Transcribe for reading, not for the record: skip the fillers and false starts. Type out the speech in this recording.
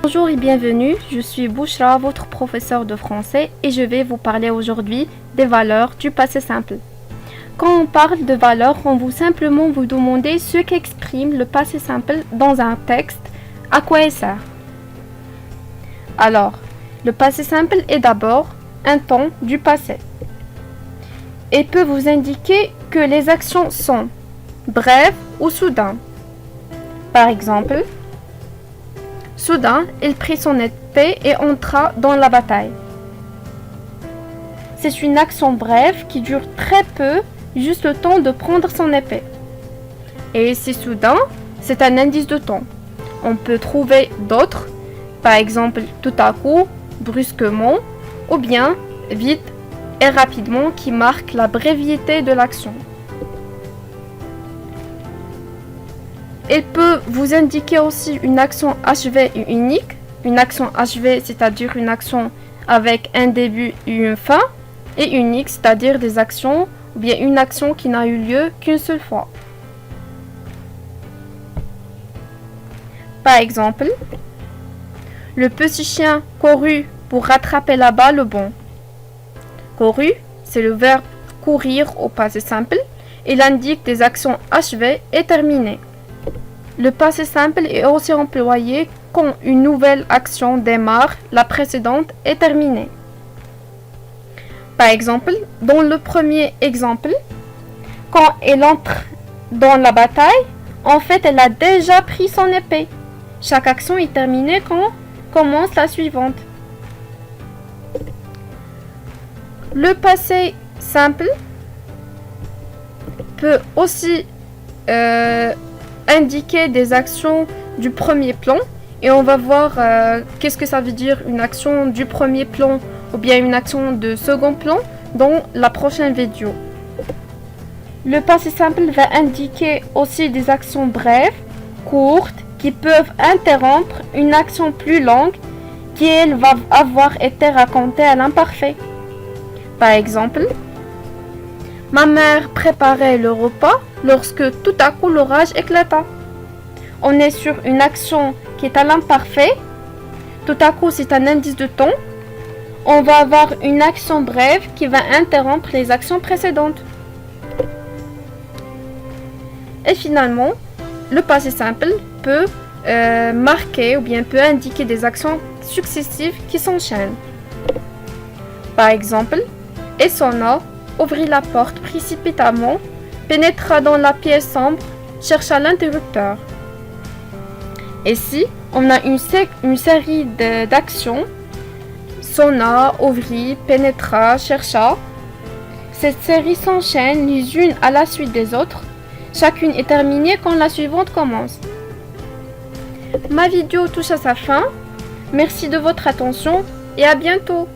Bonjour et bienvenue, je suis Bouchra, votre professeur de français et je vais vous parler aujourd'hui des valeurs du passé simple. Quand on parle de valeurs, on va simplement vous demander ce qu'exprime le passé simple dans un texte, à quoi il sert. Alors, le passé simple est d'abord un temps du passé et peut vous indiquer que les actions sont brèves ou soudaines. Par exemple, soudain, il prit son épée et entra dans la bataille. C'est une action brève qui dure très peu, juste le temps de prendre son épée. Et si soudain, c'est un indice de temps. On peut trouver d'autres, par exemple tout à coup, brusquement, ou bien vite et rapidement qui marquent la brèveté de l'action. Il peut vous indiquer aussi une action achevée et unique. Une action achevée, c'est-à-dire une action avec un début et une fin. Et unique, c'est-à-dire des actions ou bien une action qui n'a eu lieu qu'une seule fois. Par exemple, le petit chien courut pour rattraper la balle au bon. Courut, c'est le verbe courir au passé simple. Il indique des actions achevées et terminées. Le passé simple est aussi employé quand une nouvelle action démarre, la précédente est terminée. Par exemple, dans le premier exemple, quand elle entre dans la bataille, en fait, elle a déjà pris son épée. Chaque action est terminée quand commence la suivante. Le passé simple peut aussi indiquer des actions du premier plan et on va voir qu'est-ce que ça veut dire une action du premier plan ou bien une action de second plan dans la prochaine vidéo. Le passé simple va indiquer aussi des actions brèves, courtes, qui peuvent interrompre une action plus longue qui elle va avoir été racontée à l'imparfait. Par exemple, ma mère préparait le repas lorsque tout à coup l'orage éclata. On est sur une action qui est à l'imparfait. Tout à coup, c'est un indice de temps. On va avoir une action brève qui va interrompre les actions précédentes. Et finalement, le passé simple peut marquer ou bien peut indiquer des actions successives qui s'enchaînent. Par exemple, et sonna, ouvrit la porte précipitamment, pénétra dans la pièce sombre, chercha l'interrupteur. Ici, on a une série d'actions. Sonna, ouvrit, pénétra, chercha. Cette série s'enchaîne les unes à la suite des autres. Chacune est terminée quand la suivante commence. Ma vidéo touche à sa fin. Merci de votre attention et à bientôt.